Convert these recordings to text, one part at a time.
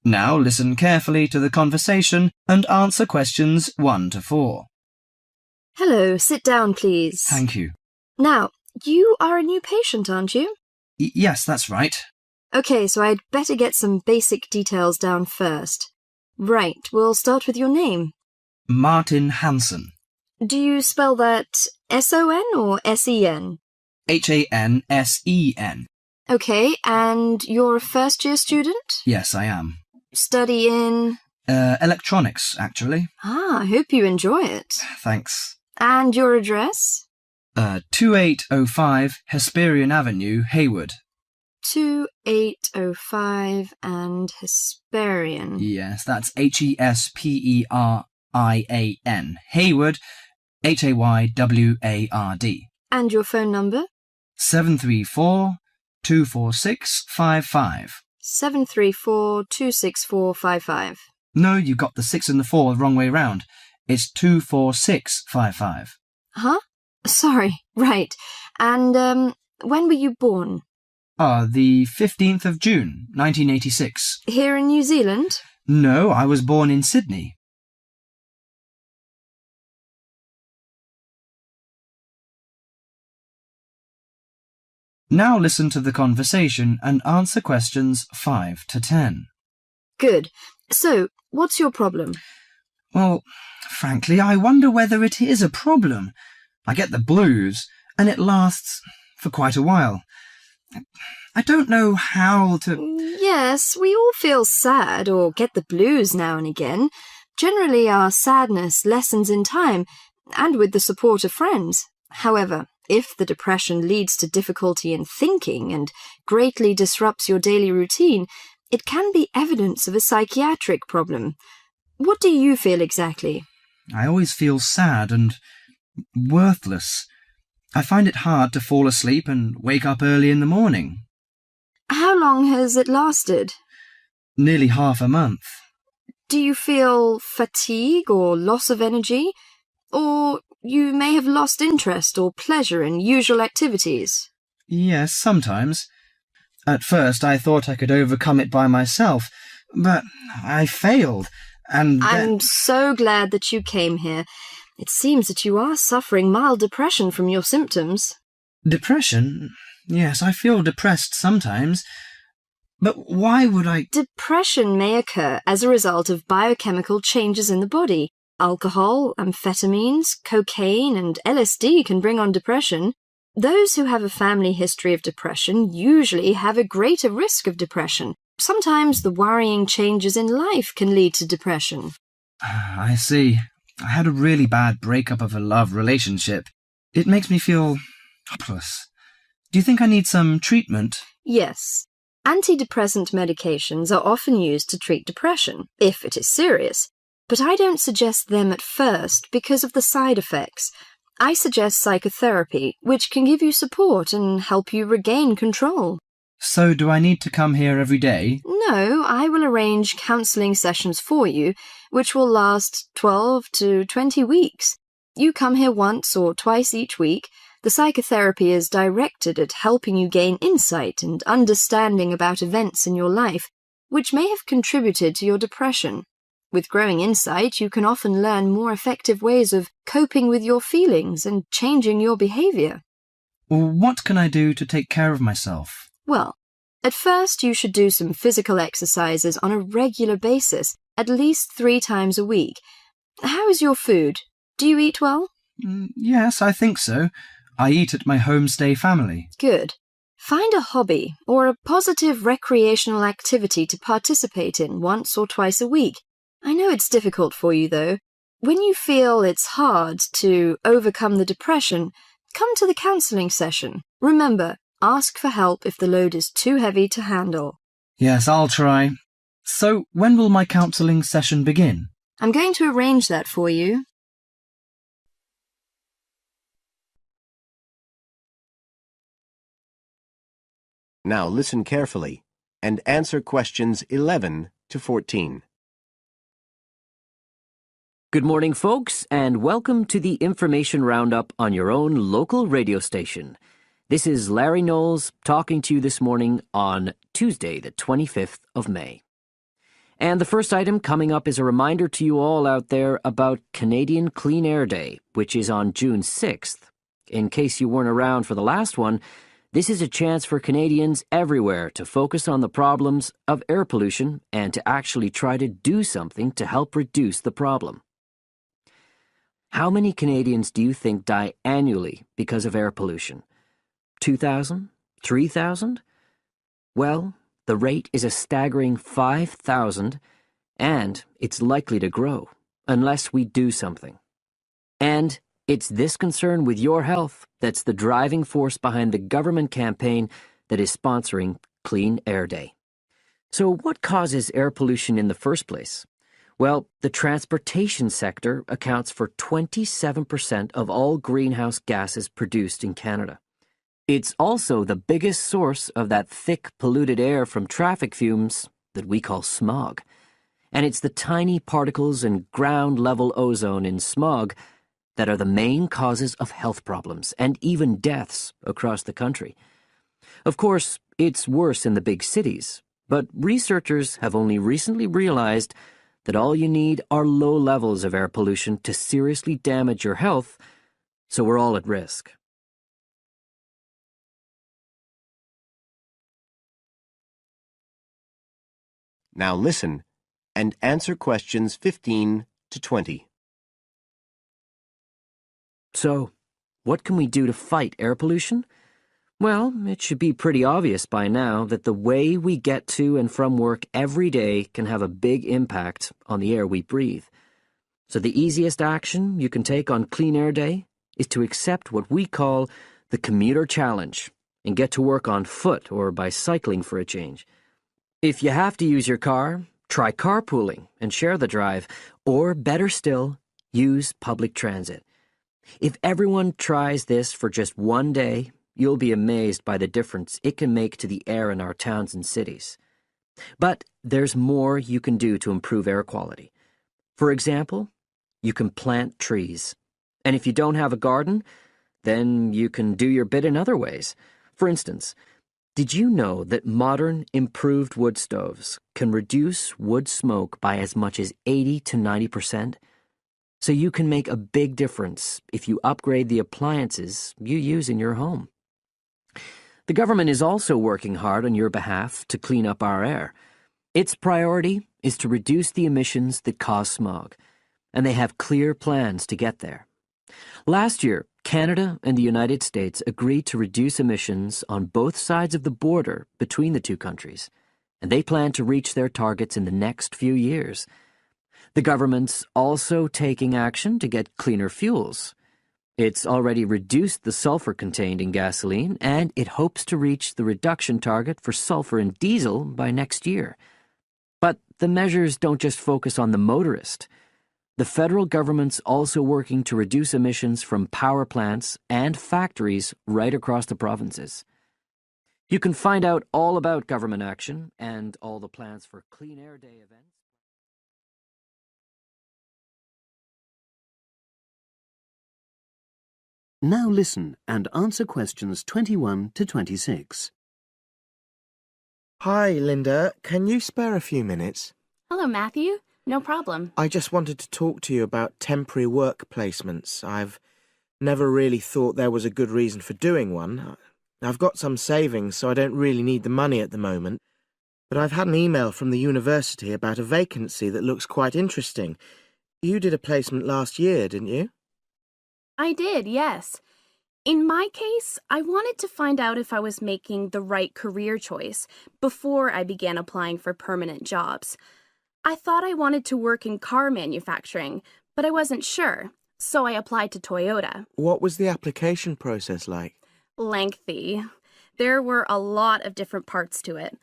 Now listen carefully to the conversation and answer questions 1 to 4. Hello, sit down, please. Thank you. Now, you are a new patient, aren't you? Yes, that's right. Okay, so I'd better get some basic details down first. Right, we'll start with your name. Martin Hansen. Do you spell that S-O-N or S-E-N? Hansen. Okay, and you're a first-year student? Yes, I am. Study in? Electronics, actually. I hope you enjoy it. Thanks. And your address? 2805 Hesperian Avenue, Hayward. 2805 and Hesperian. Yes, that's Hesperian. Hayward, Hayward. And your phone number? 734-246-55. 734-264-55. No, you got the 6 and the 4 the wrong way round. It's 246-55. Huh? Sorry, right. And, when were you born? The 15th of June, 1986. Here in New Zealand? No, I was born in Sydney. Now listen to the conversation and answer questions 5 to 10. Good. So, what's your problem? Well, frankly, I wonder whether it is a problem. I get the blues, and it lasts for quite a while. I don't know how to... Yes, we all feel sad or get the blues now and again. Generally, our sadness lessens in time, and with the support of friends. However, if the depression leads to difficulty in thinking and greatly disrupts your daily routine, it can be evidence of a psychiatric problem. What do you feel exactly? I always feel sad and worthless. I find it hard to fall asleep and wake up early in the morning. How long has it lasted? Nearly half a month. Do you feel fatigue or loss of energy? Or you may have lost interest or pleasure in usual activities? Yes, sometimes. At first I thought I could overcome it by myself, but I failed, and I'm so glad that you came here. It seems that you are suffering mild depression from your symptoms. Depression? Yes, I feel depressed sometimes. But why would I... Depression may occur as a result of biochemical changes in the body. Alcohol, amphetamines, cocaine, and LSD can bring on depression. Those who have a family history of depression usually have a greater risk of depression. Sometimes the worrying changes in life can lead to depression. I see. I had a really bad breakup of a love relationship. It makes me feel hopeless. Do you think I need some treatment? Yes. Antidepressant medications are often used to treat depression, if it is serious. But I don't suggest them at first because of the side effects. I suggest psychotherapy, which can give you support and help you regain control. So do I need to come here every day? No, I will arrange counselling sessions for you, which will last 12 to 20 weeks. You come here once or twice each week. The psychotherapy is directed at helping you gain insight and understanding about events in your life, which may have contributed to your depression. With growing insight, you can often learn more effective ways of coping with your feelings and changing your behaviour. What can I do to take care of myself? Well, at first you should do some physical exercises on a regular basis, at least 3 times a week. How is your food? Do you eat well? Yes, I think so. I eat at my homestay family. Good. Find a hobby or a positive recreational activity to participate in once or twice a week. I know it's difficult for you, though. When you feel it's hard to overcome the depression, come to the counselling session. Remember, ask for help if the load is too heavy to handle. Yes, I'll try. So, when will my counselling session begin? I'm going to arrange that for you. Now listen carefully and answer questions 11 to 14. Good morning, folks, and welcome to the Information Roundup on your own local radio station. This is Larry Knowles talking to you this morning on Tuesday, the 25th of May. And the first item coming up is a reminder to you all out there about Canadian Clean Air Day, which is on June 6th. In case you weren't around for the last one, this is a chance for Canadians everywhere to focus on the problems of air pollution and to actually try to do something to help reduce the problem. How many Canadians do you think die annually because of air pollution? 2,000? 3,000? Well, the rate is a staggering 5,000, and it's likely to grow unless we do something. And it's this concern with your health that's the driving force behind the government campaign that is sponsoring Clean Air Day. So what causes air pollution in the first place? Well, the transportation sector accounts for 27% of all greenhouse gases produced in Canada. It's also the biggest source of that thick, polluted air from traffic fumes that we call smog. And it's the tiny particles and ground-level ozone in smog that are the main causes of health problems and even deaths across the country. Of course, it's worse in the big cities, but researchers have only recently realized that all you need are low levels of air pollution to seriously damage your health, so we're all at risk. Now listen and answer questions 15 to 20. So, what can we do to fight air pollution? Well, it should be pretty obvious by now that the way we get to and from work every day can have a big impact on the air we breathe. So the easiest action you can take on Clean Air Day is to accept what we call the commuter challenge and get to work on foot or by cycling for a change. If you have to use your car, try carpooling and share the drive, or better still, use public transit. If everyone tries this for just one day, you'll be amazed by the difference it can make to the air in our towns and cities. But there's more you can do to improve air quality. For example, you can plant trees. And if you don't have a garden, then you can do your bit in other ways. For instance, did you know that modern, improved wood stoves can reduce wood smoke by as much as 80 to 90%? So you can make a big difference if you upgrade the appliances you use in your home. The government is also working hard on your behalf to clean up our air. Its priority is to reduce the emissions that cause smog, and they have clear plans to get there. Last year, Canada and the United States agreed to reduce emissions on both sides of the border between the two countries, and they plan to reach their targets in the next few years. The government's also taking action to get cleaner fuels. It's already reduced the sulfur contained in gasoline, and it hopes to reach the reduction target for sulfur in diesel by next year. But the measures don't just focus on the motorist. The federal government's also working to reduce emissions from power plants and factories right across the provinces. You can find out all about government action and all the plans for Clean Air Day events. Now listen and answer questions 21 to 26. Hi, Linda. Can you spare a few minutes? Hello, Matthew. No problem. I just wanted to talk to you about temporary work placements. I've never really thought there was a good reason for doing one. I've got some savings, so I don't really need the money at the moment. But I've had an email from the university about a vacancy that looks quite interesting. You did a placement last year, didn't you? I did, yes. In my case, I wanted to find out if I was making the right career choice before I began applying for permanent jobs. I thought I wanted to work in car manufacturing, but I wasn't sure, so I applied to Toyota. What was the application process like? Lengthy. There were a lot of different parts to it.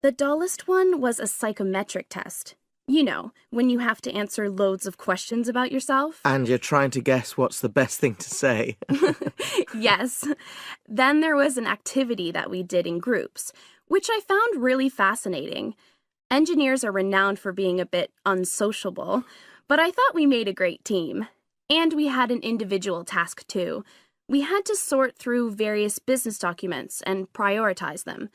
The dullest one was a psychometric test. You know, when you have to answer loads of questions about yourself. And you're trying to guess what's the best thing to say. Yes. Then there was an activity that we did in groups, which I found really fascinating. Engineers are renowned for being a bit unsociable, but I thought we made a great team. And we had an individual task too. We had to sort through various business documents and prioritize them.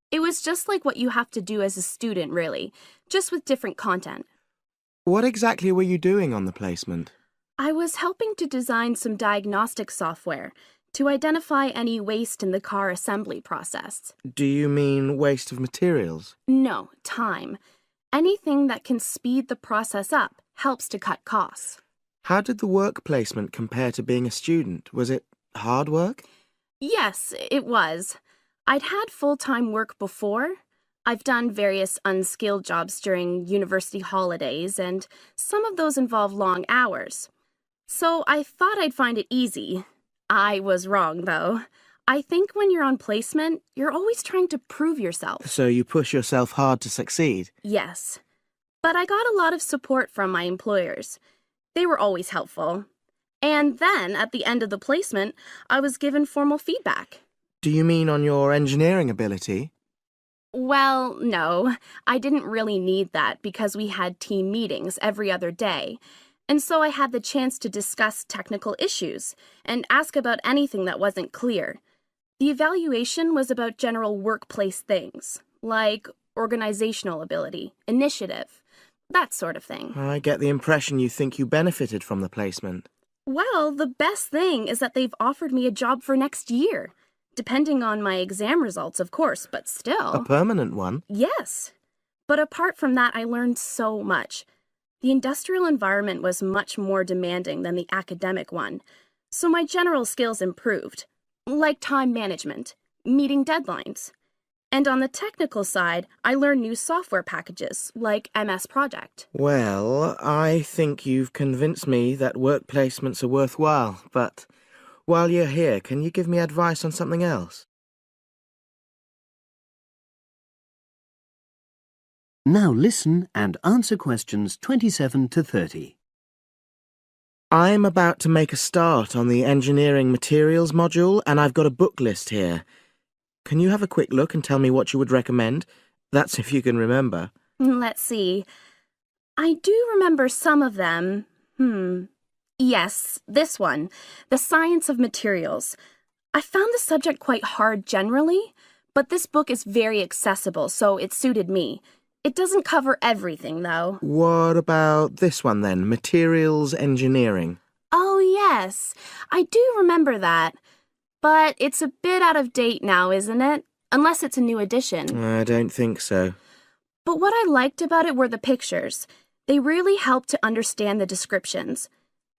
It was just like what you have to do as a student, really, just with different content. What exactly were you doing on the placement? I was helping to design some diagnostic software to identify any waste in the car assembly process. Do you mean waste of materials? No, time. Anything that can speed the process up helps to cut costs. How did the work placement compare to being a student? Was it hard work? Yes, it was. I'd had full-time work before. I've done various unskilled jobs during university holidays, and some of those involve long hours. So I thought I'd find it easy. I was wrong, though. I think when you're on placement, you're always trying to prove yourself. So you push yourself hard to succeed? Yes. But I got a lot of support from my employers. They were always helpful. And then, at the end of the placement, I was given formal feedback. Do you mean on your engineering ability? Well, no. I didn't really need that because we had team meetings every other day. And so I had the chance to discuss technical issues and ask about anything that wasn't clear. The evaluation was about general workplace things, like organizational ability, initiative, that sort of thing. I get the impression you think you benefited from the placement. Well, the best thing is that they've offered me a job for next year. Depending on my exam results, of course, but still. A permanent one? Yes. But apart from that, I learned so much. The industrial environment was much more demanding than the academic one, so my general skills improved, like time management, meeting deadlines. And on the technical side, I learned new software packages, like MS Project. Well, I think you've convinced me that work placements are worthwhile, but while you're here, can you give me advice on something else? Now listen and answer questions 27 to 30. I'm about to make a start on the engineering materials module, and I've got a book list here. Can you have a quick look and tell me what you would recommend? That's if you can remember. Let's see. I do remember some of them. Yes, this one, The Science of Materials. I found the subject quite hard generally, but this book is very accessible, so it suited me. It doesn't cover everything, though. What about this one then, Materials Engineering? Oh, yes, I do remember that. But it's a bit out of date now, isn't it? Unless it's a new edition. I don't think so. But what I liked about it were the pictures. They really helped to understand the descriptions.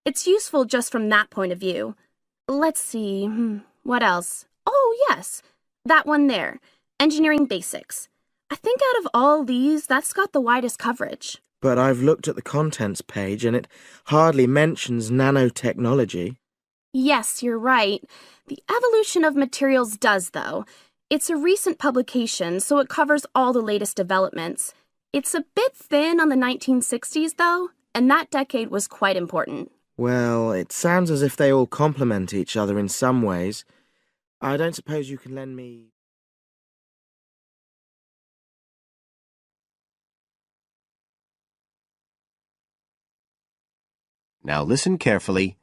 It's useful just from that point of view. Let's see, what else? Oh, yes, that one there, Engineering Basics. I think out of all these, that's got the widest coverage. But I've looked at the contents page and it hardly mentions nanotechnology. Yes, you're right. The evolution of materials does, though. It's a recent publication, so it covers all the latest developments. It's a bit thin on the 1960s, though, and that decade was quite important. Well, it sounds as if they all complement each other in some ways. I don't suppose you can lend me... Now listen carefully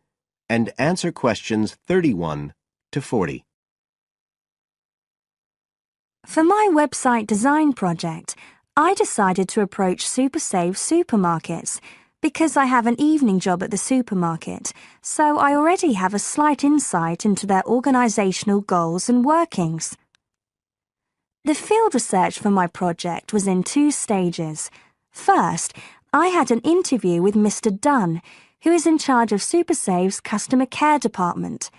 and answer questions 31 to 40. For my website design project, I decided to approach SuperSave supermarkets because I have an evening job at the supermarket, so I already have a slight insight into their organisational goals and workings. The field research for my project was in 2 stages. First, I had an interview with Mr. Dunn, who is in charge of SuperSave's customer care department.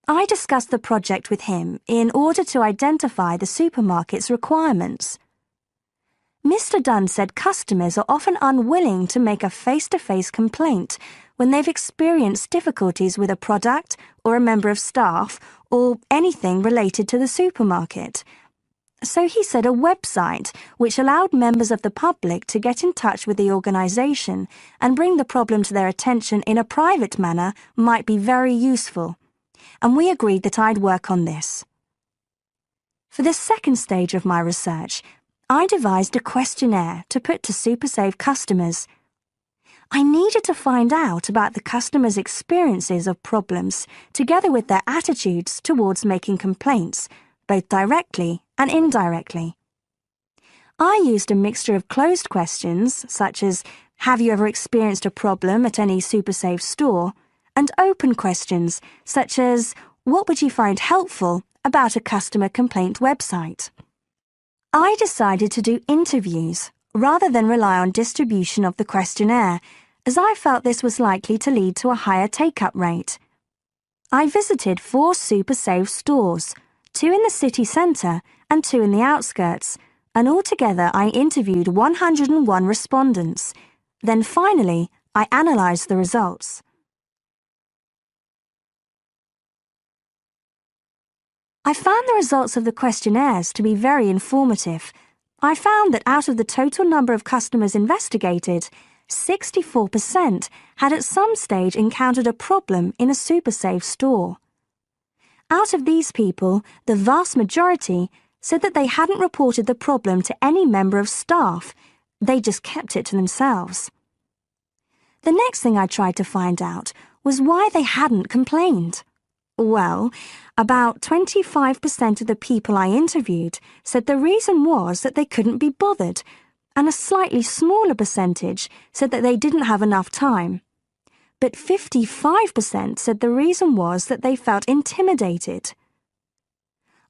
I discussed the project with him in order to identify the supermarket's requirements. Mr. Dunn said customers are often unwilling to make a face-to-face complaint when they've experienced difficulties with a product or a member of staff or anything related to the supermarket. So he said a website which allowed members of the public to get in touch with the organisation and bring the problem to their attention in a private manner might be very useful, and we agreed that I'd work on this. For the second stage of my research, I devised a questionnaire to put to SuperSave customers. I needed to find out about the customers' experiences of problems together with their attitudes towards making complaints, both directly and indirectly. I used a mixture of closed questions, such as, have you ever experienced a problem at any SuperSave store? And open questions, such as, what would you find helpful about a customer complaint website? I decided to do interviews rather than rely on distribution of the questionnaire, as I felt this was likely to lead to a higher take-up rate. I visited 4 SuperSave stores, 2 in the city centre and 2 in the outskirts, and altogether I interviewed 101 respondents. Then finally, I analysed the results. I found the results of the questionnaires to be very informative. I found that out of the total number of customers investigated, 64% had at some stage encountered a problem in a SuperSave store. Out of these people, the vast majority said that they hadn't reported the problem to any member of staff. They just kept it to themselves. The next thing I tried to find out was why they hadn't complained. Well, about 25% of the people I interviewed said the reason was that they couldn't be bothered, and a slightly smaller percentage said that they didn't have enough time. But 55% said the reason was that they felt intimidated.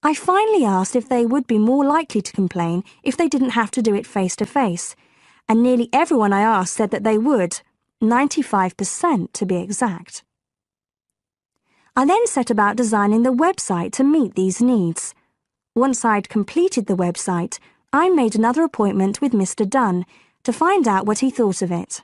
I finally asked if they would be more likely to complain if they didn't have to do it face-to-face, and nearly everyone I asked said that they would, 95% to be exact. I then set about designing the website to meet these needs. Once I'd completed the website, I made another appointment with Mr. Dunn to find out what he thought of it.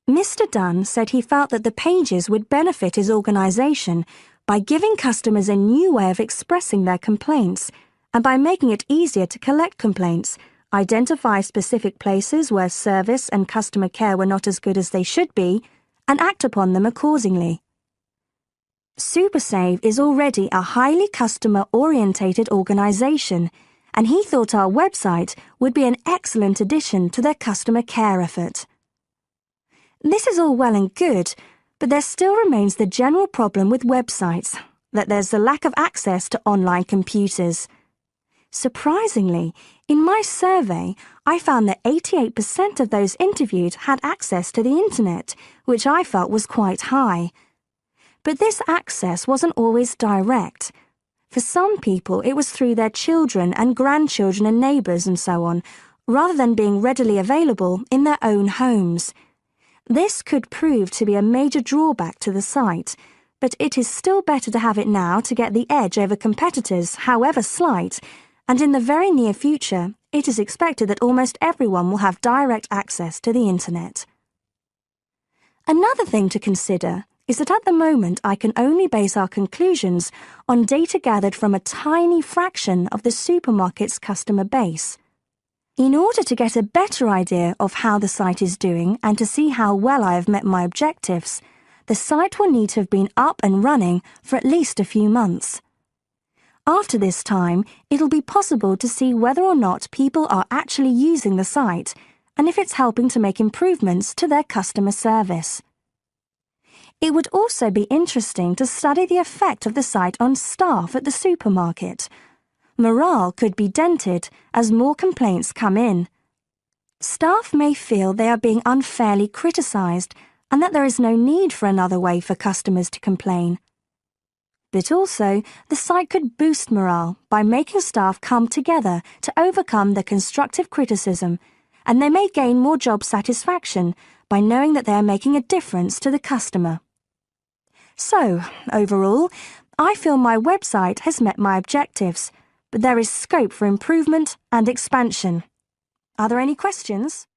Mr. Dunn said he felt that the pages would benefit his organisation by giving customers a new way of expressing their complaints and by making it easier to collect complaints, identify specific places where service and customer care were not as good as they should be, and act upon them accordingly. SuperSave is already a highly customer-orientated organisation, and he thought our website would be an excellent addition to their customer care effort. This is all well and good, but there still remains the general problem with websites, that there's a lack of access to online computers. Surprisingly, in my survey, I found that 88% of those interviewed had access to the internet, which I felt was quite high. But this access wasn't always direct. For some people, it was through their children and grandchildren and neighbours and so on, rather than being readily available in their own homes. This could prove to be a major drawback to the site, but it is still better to have it now to get the edge over competitors, however slight, and in the very near future, it is expected that almost everyone will have direct access to the internet. Another thing to consider is that at the moment I can only base our conclusions on data gathered from a tiny fraction of the supermarket's customer base. In order to get a better idea of how the site is doing and to see how well I have met my objectives, the site will need to have been up and running for at least a few months. After this time, it'll be possible to see whether or not people are actually using the site and if it's helping to make improvements to their customer service. It would also be interesting to study the effect of the site on staff at the supermarket. Morale could be dented as more complaints come in. Staff may feel they are being unfairly criticised and that there is no need for another way for customers to complain. But also, the site could boost morale by making staff come together to overcome the constructive criticism, and they may gain more job satisfaction by knowing that they are making a difference to the customer. So, overall, I feel my website has met my objectives, but there is scope for improvement and expansion. Are there any questions?